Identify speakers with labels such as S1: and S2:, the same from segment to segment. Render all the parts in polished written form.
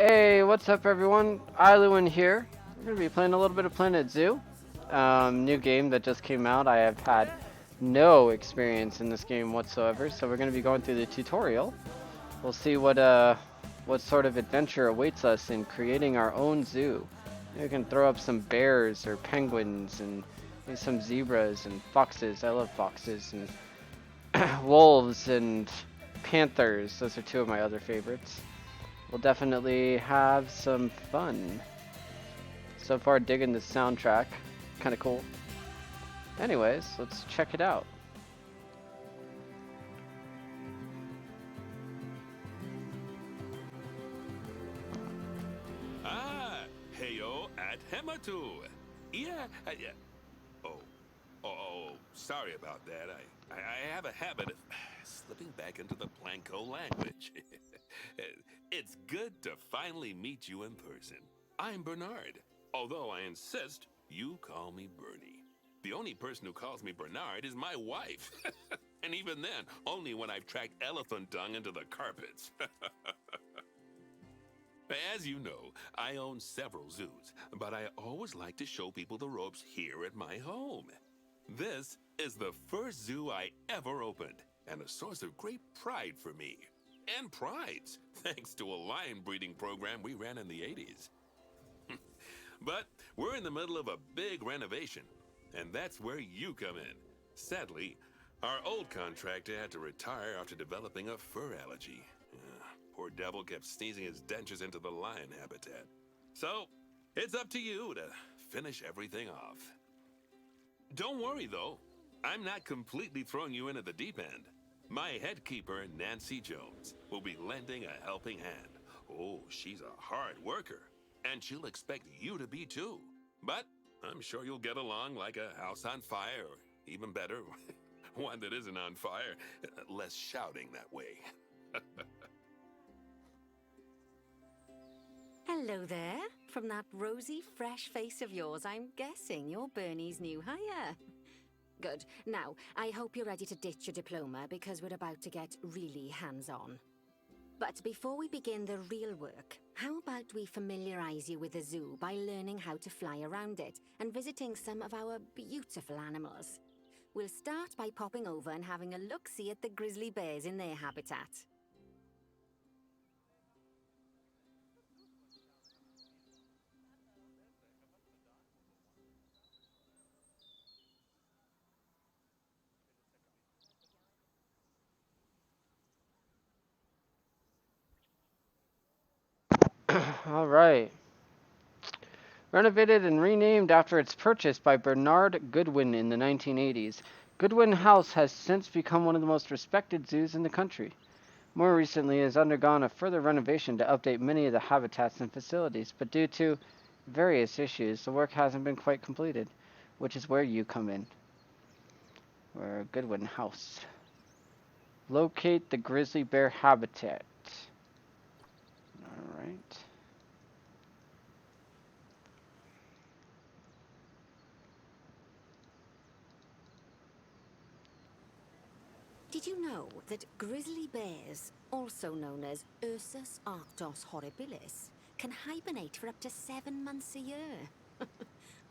S1: Hey, what's up everyone? Iluin here. We're going to be playing a little bit of Planet Zoo. New game that just came out. I have had no experience in this game whatsoever, so we're going to be going through the tutorial. We'll see what sort of adventure awaits us in creating our own zoo. We can throw up some bears or penguins and maybe some zebras and foxes. I love foxes and wolves and panthers. Those are two of my other favorites. We'll definitely have some fun. So far, digging the soundtrack. Kind of cool. Anyways, let's check it out.
S2: Ah, heyo at Hematu. Yeah. Oh, sorry about that. I have a habit of slipping back into the Planko language. It's good to finally meet you in person. I'm Bernard, although I insist you call me Bernie. The only person who calls me Bernard is my wife. And even then, only when I've tracked elephant dung into the carpets. As you know, I own several zoos, but I always like to show people the ropes here at my home. This is the first zoo I ever opened, and a source of great pride for me. And prides, thanks to a lion breeding program we ran in the 80s. But we're in the middle of a big renovation, and that's where you come in. Sadly, our old contractor had to retire after developing a fur allergy. Poor devil kept sneezing his dentures into the lion habitat. So, it's up to you to finish everything off. Don't worry, though. I'm not completely throwing you in at the deep end. My head keeper, Nancy Jones, will be lending a helping hand. Oh, she's a hard worker, and she'll expect you to be too. But I'm sure you'll get along like a house on fire, or even better, one that isn't on fire. Less shouting that way.
S3: Hello there. From that rosy, fresh face of yours, I'm guessing you're Bernie's new hire. Good. Now, I hope you're ready to ditch your diploma because we're about to get really hands-on. But before we begin the real work, how about we familiarize you with the zoo by learning how to fly around it and visiting some of our beautiful animals? We'll start by popping over and having a look-see at the grizzly bears in their habitat.
S1: Alright. Renovated and renamed after its purchase by Bernard Goodwin in the 1980s, Goodwin House has since become one of the most respected zoos in the country. More recently, it has undergone a further renovation to update many of the habitats and facilities, but due to various issues, the work hasn't been quite completed, which is where you come in. We're Goodwin House. Locate the grizzly bear habitat. Alright.
S3: Did you know that grizzly bears, also known as Ursus arctos horribilis, can hibernate for up to 7 months a year?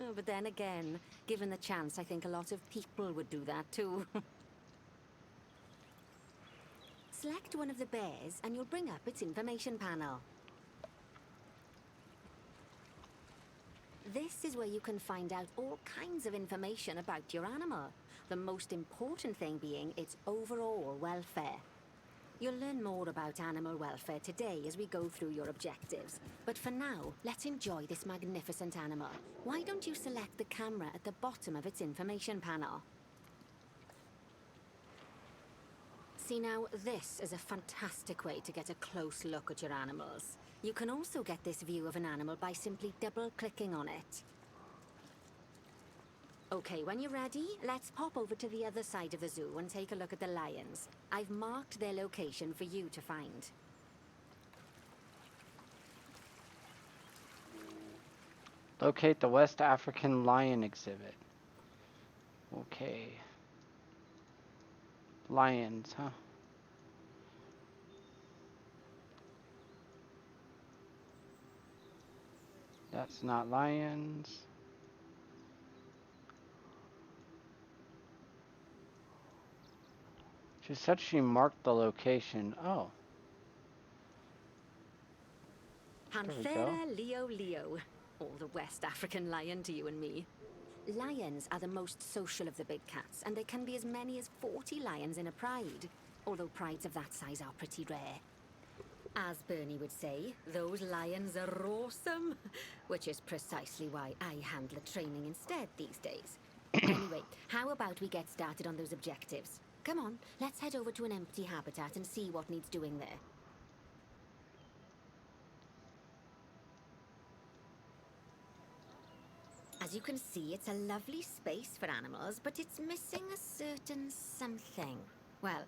S3: Oh, but then again, given the chance, I think a lot of people would do that too. Select one of the bears and you'll bring up its information panel. This is where you can find out all kinds of information about your animal. The most important thing being its overall welfare. You'll learn more about animal welfare today as we go through your objectives. But for now, let's enjoy this magnificent animal. Why don't you select the camera at the bottom of its information panel? See now, this is a fantastic way to get a close look at your animals. You can also get this view of an animal by simply double-clicking on it. Okay, when you're ready, let's pop over to the other side of the zoo and take a look at the lions. I've marked their location for you to find.
S1: Locate the West African lion exhibit. Okay. Lions, huh? That's not lions. She said she marked the location. Oh, there we go.
S3: Panthera Leo Leo. All the West African lion to you and me. Lions are the most social of the big cats, and there can be as many as 40 lions in a pride, although prides of that size are pretty rare. As Bernie would say, those lions are awesome, which is precisely why I handle the training instead these days. Anyway, how about we get started on those objectives? Come on, let's head over to an empty habitat and see what needs doing there. As you can see, it's a lovely space for animals, but it's missing a certain something. Well,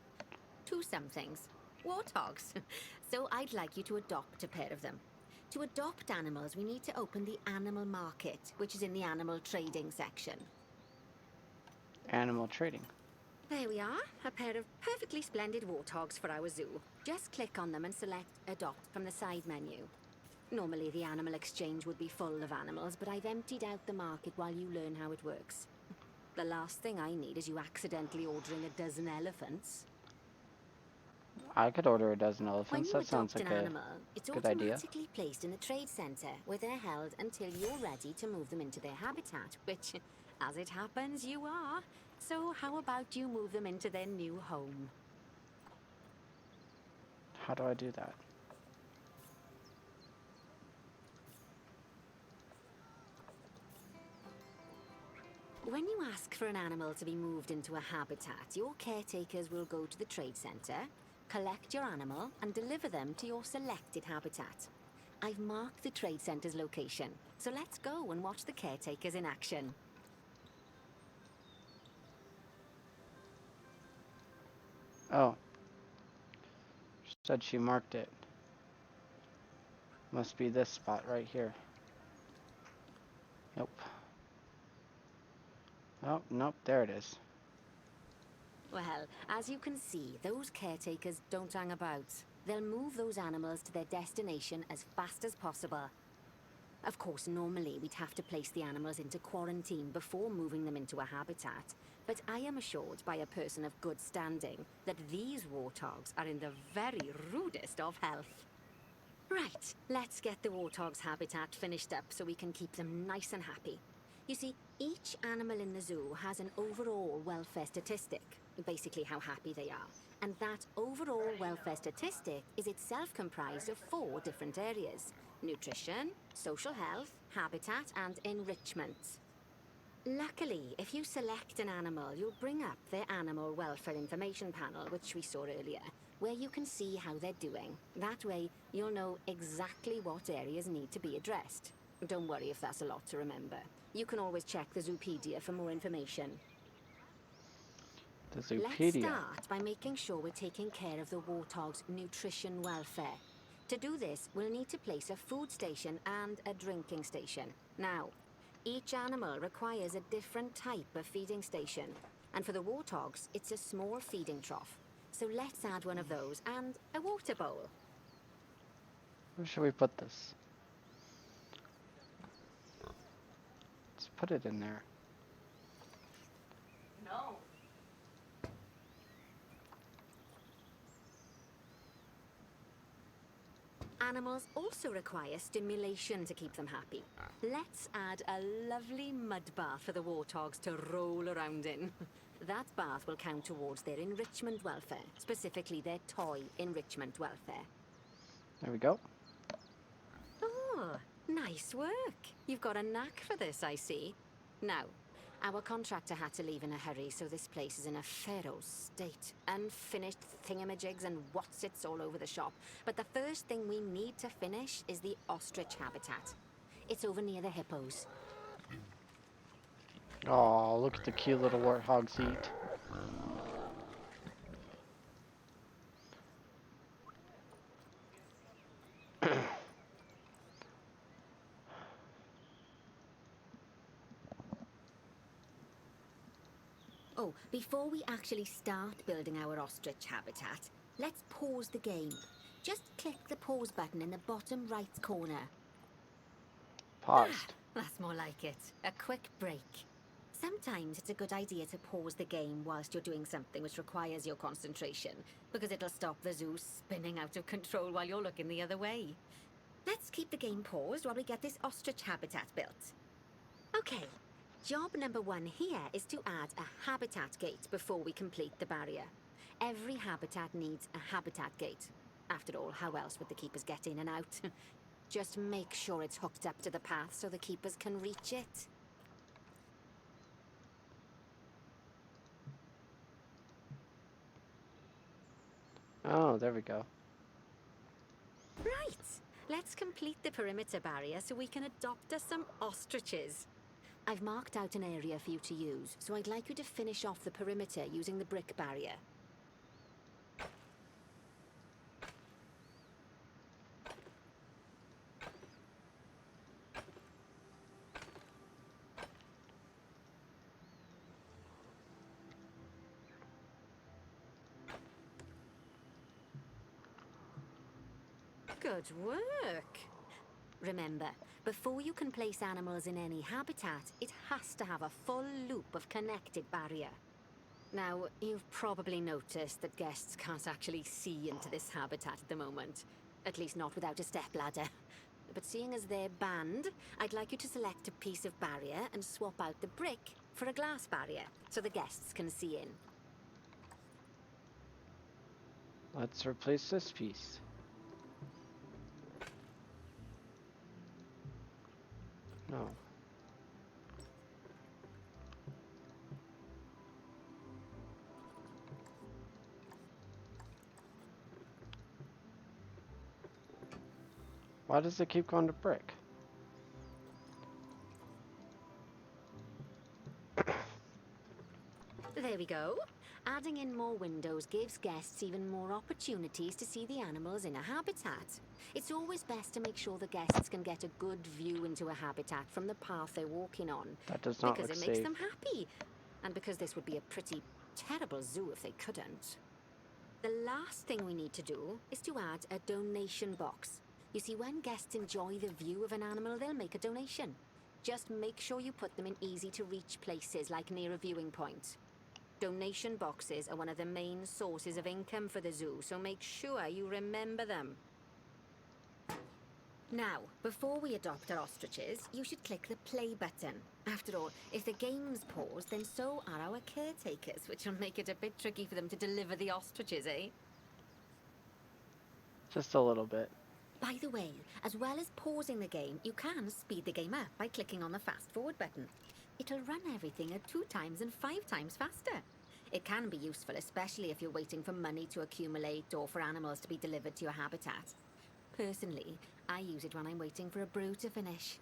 S3: two somethings. Warthogs. So I'd like you to adopt a pair of them. To adopt animals, we need to open the animal market, which is in the animal trading section.
S1: Animal trading.
S3: There we are, a pair of perfectly splendid warthogs for our zoo. Just click on them and select Adopt from the side menu. Normally the animal exchange would be full of animals, but I've emptied out the market while you learn how it works. The last thing I need is you accidentally ordering a dozen elephants.
S1: I could order a dozen
S3: When
S1: elephants.
S3: you
S1: That sounds
S3: adopt
S1: like
S3: an
S1: a
S3: animal, it's
S1: good idea.
S3: automatically placed in the trade center, where they're held until you're ready to move them into their habitat, which, as it happens, you are. So how about you move them into their new home?
S1: How do I do that?
S3: When you ask for an animal to be moved into a habitat, your caretakers will go to the trade center, collect your animal, and deliver them to your selected habitat. I've marked the trade center's location, so let's go and watch the caretakers in action.
S1: Oh. She said she marked it. Must be this spot right here. Nope. Oh, nope, there it is.
S3: Well, as you can see, those caretakers don't hang about. They'll move those animals to their destination as fast as possible. Of course, normally we'd have to place the animals into quarantine before moving them into a habitat, but I am assured by a person of good standing that these warthogs are in the very rudest of health. Right, let's get the warthog's habitat finished up so we can keep them nice and happy. You see, each animal in the zoo has an overall welfare statistic, basically how happy they are. And that overall welfare statistic is itself comprised of 4 different areas: nutrition, social health, habitat, and enrichment. Luckily, if you select an animal, you'll bring up their animal welfare information panel, which we saw earlier, where you can see how they're doing. That way, you'll know exactly what areas need to be addressed. Don't worry if that's a lot to remember. You can always check the Zoopedia for more information.
S1: The
S3: Let's
S1: Zoopedia.
S3: start by making sure we're taking care of the warthog's nutrition welfare. To do this, we'll need to place a food station and a drinking station. Now, each animal requires a different type of feeding station, and for the warthogs, it's a small feeding trough. So let's add one of those and a water bowl.
S1: Where should we put this? Let's put it in there.
S4: No.
S3: Animals also require stimulation to keep them happy. Let's add a lovely mud bath for the warthogs to roll around in. That bath will count towards their enrichment welfare, specifically their toy enrichment welfare.
S1: There we go.
S3: Oh, nice work. You've got a knack for this, I see. Now, our contractor had to leave in a hurry, so this place is in a feral state. Unfinished thingamajigs and whatsits all over the shop. But the first thing we need to finish is the ostrich habitat. It's over near the hippos.
S1: Oh, look at the cute little warthogs eat.
S3: Oh, before we actually start building our ostrich habitat, let's pause the game. Just click the pause button in the bottom right corner.
S1: Paused.
S3: That's more like it. A quick break. Sometimes it's a good idea to pause the game whilst you're doing something which requires your concentration, because it'll stop the zoo spinning out of control while you're looking the other way. Let's keep the game paused while we get this ostrich habitat built. Okay, job number 1 here is to add a habitat gate before we complete the barrier. Every habitat needs a habitat gate. After all, how else would the keepers get in and out? Just make sure it's hooked up to the path so the keepers can reach it.
S1: Oh, there we go.
S3: Right, let's complete the perimeter barrier so we can adopt us some ostriches. I've marked out an area for you to use, so I'd like you to finish off the perimeter using the brick barrier. Good work! Remember, before you can place animals in any habitat, it has to have a full loop of connected barrier. Now, you've probably noticed that guests can't actually see into this habitat at the moment. At least not without a stepladder. But seeing as they're banned, I'd like you to select a piece of barrier and swap out the brick for a glass barrier, so the guests can see in.
S1: Let's replace this piece. No. Why does it keep going to brick?
S3: There we go. Adding in more windows gives guests even more opportunities to see the animals in a habitat. It's always best to make sure the guests can get a good view into a habitat from the path they're walking on.
S1: That does not
S3: because
S1: look
S3: it makes
S1: safe.
S3: them happy. And because this would be a pretty terrible zoo if they couldn't. The last thing we need to do is to add a donation box. You see, when guests enjoy the view of an animal, they'll make a donation. Just make sure you put them in easy-to-reach places, like near a viewing point. Donation boxes are one of the main sources of income for the zoo, so make sure you remember them. Now, before we adopt our ostriches, you should click the play button. After all, if the game's paused, then so are our caretakers, which will make it a bit tricky for them to deliver the ostriches, eh?
S1: Just a little bit.
S3: By the way, as well as pausing the game, you can speed the game up by clicking on the fast forward button. It'll run everything at 2 times and 5 times faster. It can be useful, especially if you're waiting for money to accumulate or for animals to be delivered to your habitat. Personally, I use it when I'm waiting for a brew to finish.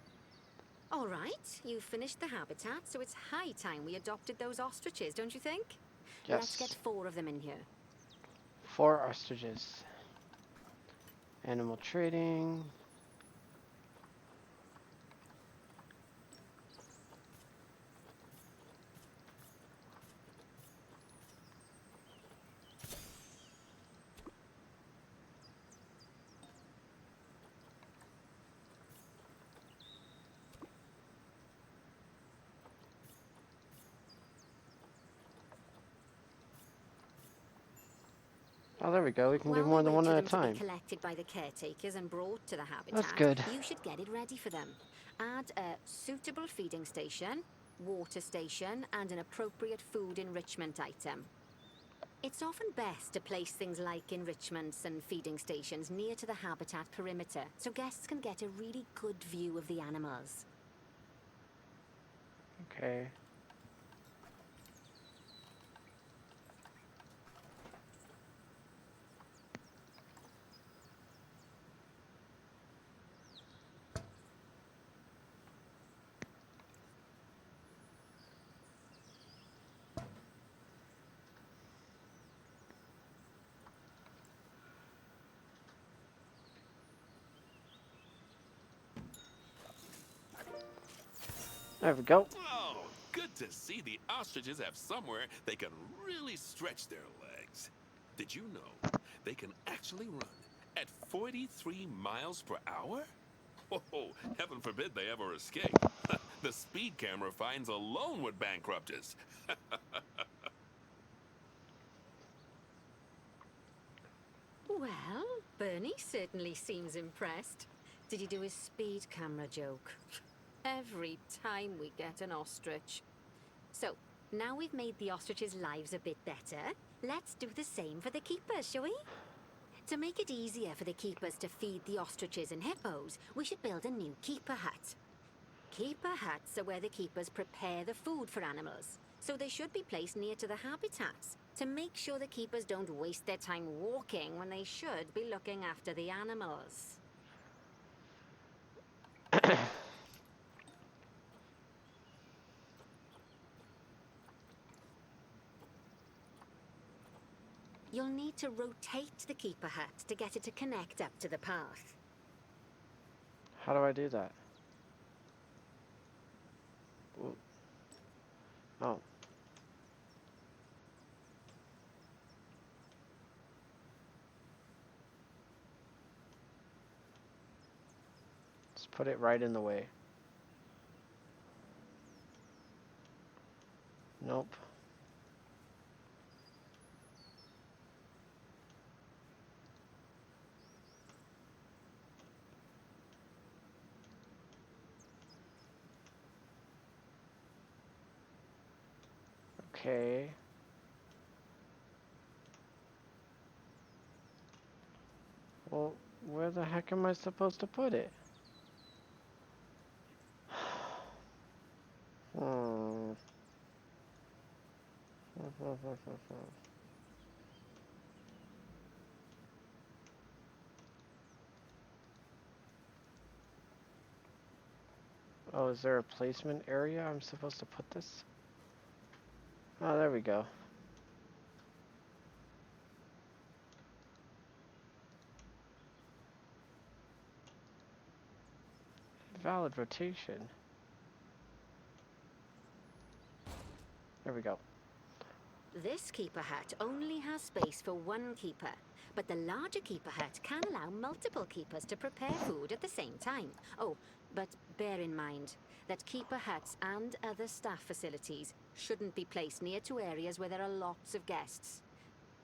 S3: All right, you've finished the habitat, so it's high time we adopted those ostriches, don't you think?
S1: Yes.
S3: Let's get 4 of them in here.
S1: 4 ostriches. Animal trading. Oh, there we go. We can do more than one at a time.
S3: To be collected by the caretakers and brought to the habitat,
S1: That's good.
S3: You should get it ready for them. Add a suitable feeding station, water station, and an appropriate food enrichment item. It's often best to place things like enrichments and feeding stations near to the habitat perimeter, so guests can get a really good view of the animals.
S1: Okay. There we go.
S2: Oh, good to see the ostriches have somewhere they can really stretch their legs. Did you know they can actually run at 43 miles per hour? Oh, heaven forbid they ever escape. The speed camera fines alone would bankrupt us.
S3: Well, Bernie certainly seems impressed. Did he do his speed camera joke? Every time we get an ostrich. So, now we've made the ostriches' lives a bit better, let's do the same for the keepers, shall we? To make it easier for the keepers to feed the ostriches and hippos, we should build a new keeper hut. Keeper huts are where the keepers prepare the food for animals, so they should be placed near to the habitats to make sure the keepers don't waste their time walking when they should be looking after the animals. You'll need to rotate the keeper hut to get it to connect up to the path.
S1: How do I do that? Ooh. Oh. Just put it right in the way. Nope. Okay. Well, where the heck am I supposed to put it? Hmm. Oh, is there a placement area I'm supposed to put this? Oh, there we go. Valid rotation. There we go.
S3: This keeper hut only has space for one keeper, but the larger keeper hut can allow multiple keepers to prepare food at the same time. Oh, but bear in mind that keeper huts and other staff facilities shouldn't be placed near to areas where there are lots of guests.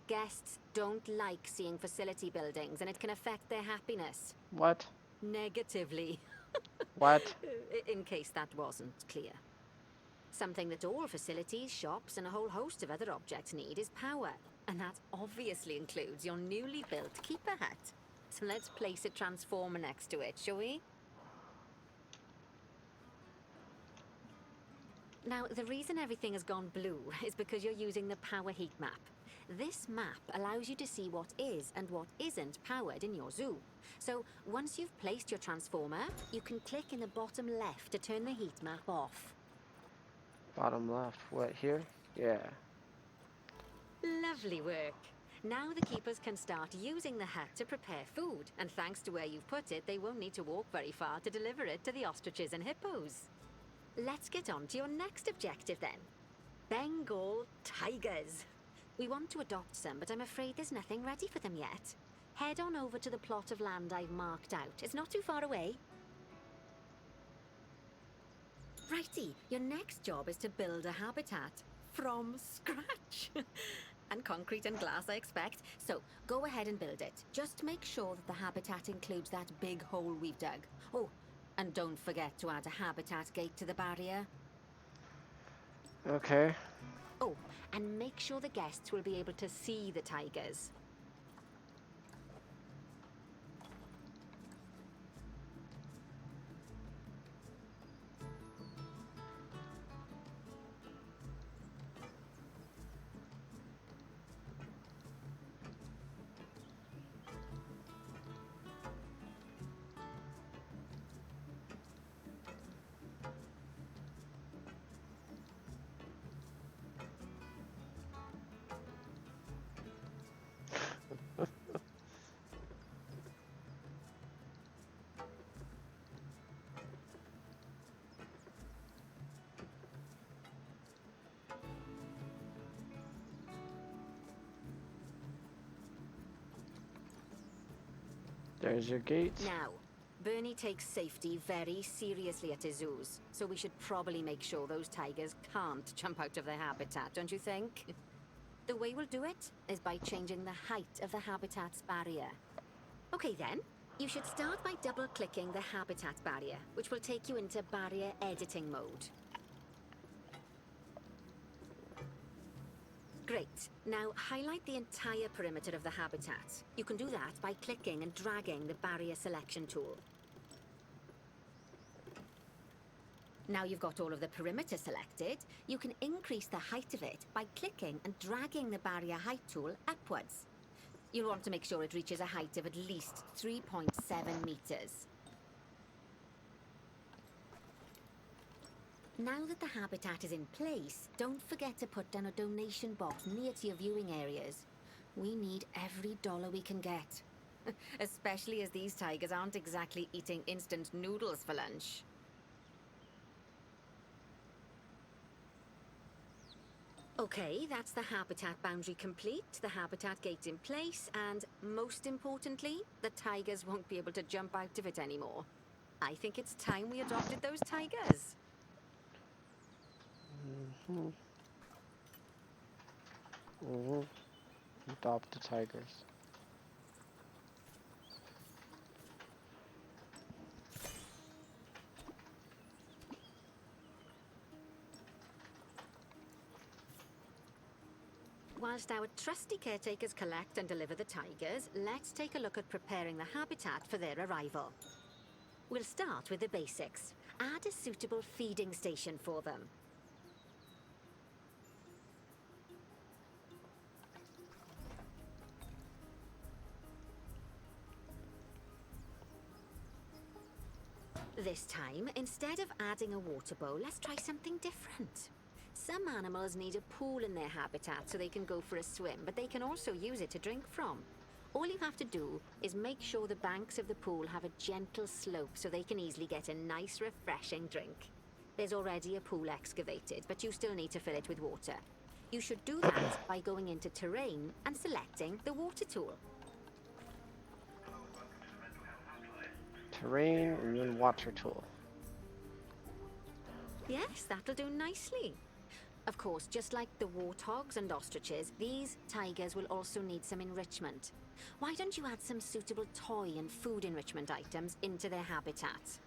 S3: Guests don't like seeing facility buildings, and it can affect their happiness.
S1: What?
S3: Negatively.
S1: What?
S3: In case that wasn't clear. Something that all facilities, shops, and a whole host of other objects need is power. And that obviously includes your newly built keeper hut. So let's place a transformer next to it, shall we? Now, the reason everything has gone blue is because you're using the power heat map. This map allows you to see what is and what isn't powered in your zoo. So, once you've placed your transformer, you can click in the bottom left to turn the heat map off.
S1: Bottom left. What, here? Yeah.
S3: Lovely work. Now the keepers can start using the hut to prepare food, and thanks to where you've put it, they won't need to walk very far to deliver it to the ostriches and hippos. Let's get on to your next objective then. Bengal tigers. We want to adopt some, but I'm afraid there's nothing ready for them yet. Head on over to the plot of land I've marked out. It's not too far away. Righty, your next job is to build a habitat from scratch. And concrete and glass, I expect. So, go ahead and build it. Just make sure that the habitat includes that big hole we've dug. Oh, and don't forget to add a habitat gate to the barrier.
S1: Okay.
S3: Oh, and make sure the guests will be able to see the tigers.
S1: There's your gate.
S3: Now, Bernie takes safety very seriously at his zoos, so we should probably make sure those tigers can't jump out of their habitat, don't you think? The way we'll do it is by changing the height of the habitat's barrier. Okay then, you should start by double-clicking the habitat barrier, which will take you into barrier editing mode. Great. Now highlight the entire perimeter of the habitat. You can do that by clicking and dragging the barrier selection tool. Now you've got all of the perimeter selected, you can increase the height of it by clicking and dragging the barrier height tool upwards. You'll want to make sure it reaches a height of at least 3.7 meters. Now that the habitat is in place, don't forget to put down a donation box near to your viewing areas. We need every dollar we can get. Especially as these tigers aren't exactly eating instant noodles for lunch. Okay, that's the habitat boundary complete, the habitat gate in place, and most importantly, the tigers won't be able to jump out of it anymore. I think it's time we adopted those tigers.
S1: Adopt the tigers.
S3: Whilst our trusty caretakers collect and deliver the tigers, let's take a look at preparing the habitat for their arrival. We'll start with the basics. Add a suitable feeding station for them. This time, instead of adding a water bowl, let's try something different. Some animals need a pool in their habitat so they can go for a swim, but they can also use it to drink from. All you have to do is make sure the banks of the pool have a gentle slope so they can easily get a nice, refreshing drink. There's already a pool excavated, but you still need to fill it with water. You should do that by going into terrain and selecting the water tool.
S1: Terrain and then water tool.
S3: Yes, that'll do nicely. Of course, just like the warthogs and ostriches, these tigers will also need some enrichment. Why don't you add some suitable toy and food enrichment items into their habitat?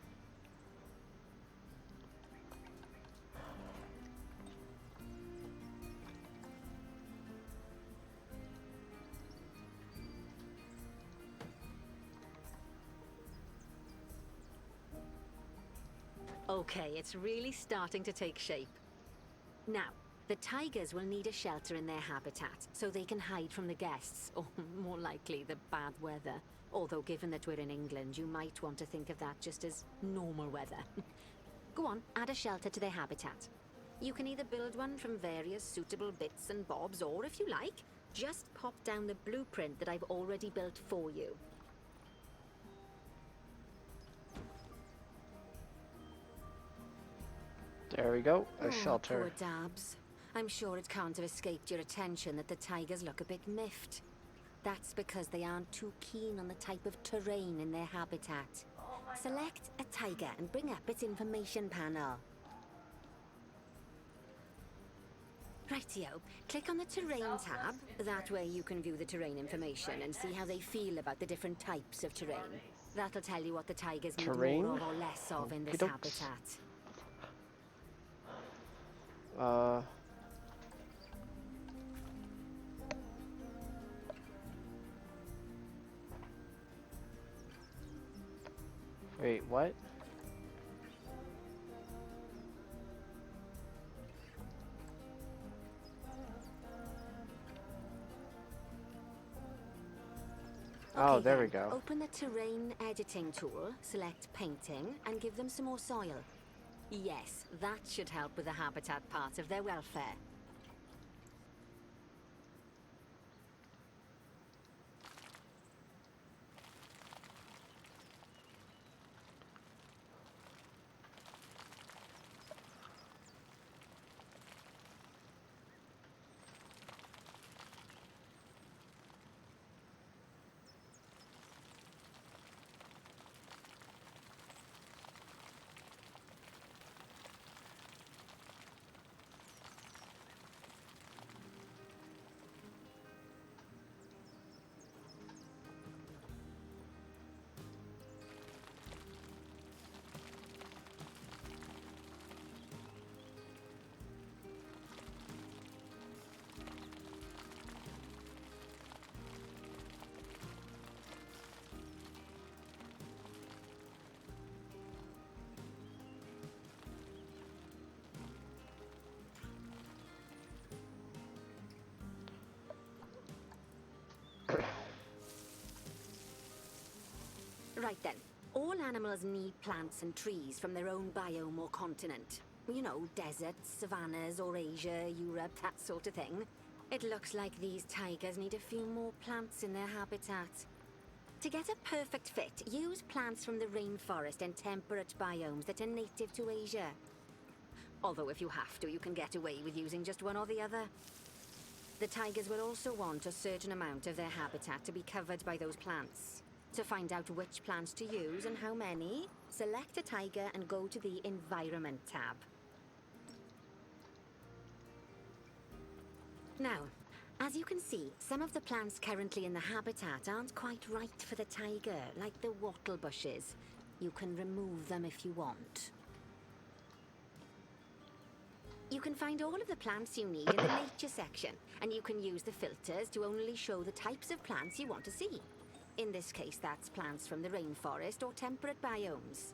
S3: Okay, it's really starting to take shape. Now, the tigers will need a shelter in their habitat, so they can hide from the guests, or more likely, the bad weather. Although given that we're in England, you might want to think of that just as normal weather. Go on, add a shelter to their habitat. You can either build one from various suitable bits and bobs, or if you like, just pop down the blueprint that I've already built for you.
S1: There we go, a
S3: Oh,
S1: shelter.
S3: poor Dabs. I'm sure it can't have escaped your attention that the tigers look a bit miffed. That's because they aren't too keen on the type of terrain in their habitat. Select a tiger and bring up its information panel. Rightio, click on the terrain tab. That way you can view the terrain information and see how they feel about the different types of terrain. That'll tell you what the tigers need
S1: Terrain?
S3: more of or less of in this
S1: Okey-dokes.
S3: habitat.
S1: Wait, what? Oh,
S3: Okay,
S1: there we
S3: then.
S1: go.
S3: Open the terrain editing tool, select painting, and give them some more soil. Yes, that should help with the habitat part of their welfare. Right then. All animals need plants and trees from their own biome or continent. You know, deserts, savannas, Eurasia, Europe, that sort of thing. It looks like these tigers need a few more plants in their habitat. To get a perfect fit, use plants from the rainforest and temperate biomes that are native to Asia. Although if you have to, you can get away with using just one or the other. The tigers will also want a certain amount of their habitat to be covered by those plants. To find out which plants to use and how many, select a tiger and go to the Environment tab. Now, as you can see, some of the plants currently in the habitat aren't quite right for the tiger, like the wattle bushes. You can remove them if you want. You can find all of the plants you need in the nature section, and you can use the filters to only show the types of plants you want to see. In this case, that's plants from the rainforest or temperate biomes.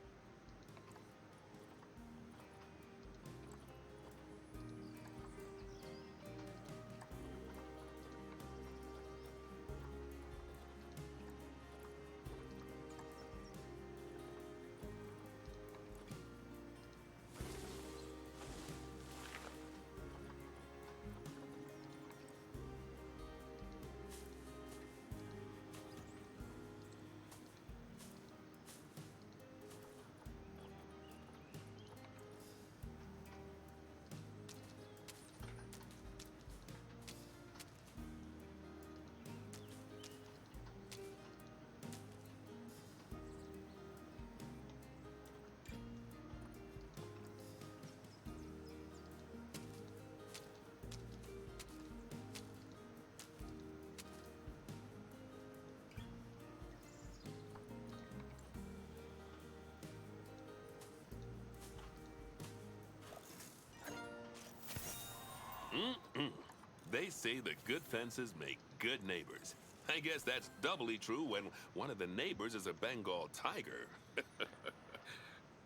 S2: They say the good fences make good neighbors. I guess that's doubly true when one of the neighbors is a Bengal tiger.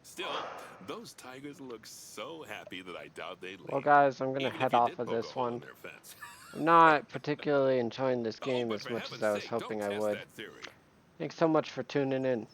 S2: Still, those tigers look so happy that I doubt they'd leave.
S1: Well, guys, I'm gonna
S2: Even if
S1: head
S2: you
S1: off
S2: did
S1: of
S2: poke a
S1: this
S2: hole in
S1: one.
S2: their fence.
S1: I'm not particularly enjoying this
S2: Oh,
S1: game
S2: but
S1: as
S2: for
S1: much as
S2: heaven's
S1: I was
S2: sake,
S1: hoping
S2: don't
S1: I
S2: test
S1: would.
S2: that theory.
S1: Thanks so much for tuning in.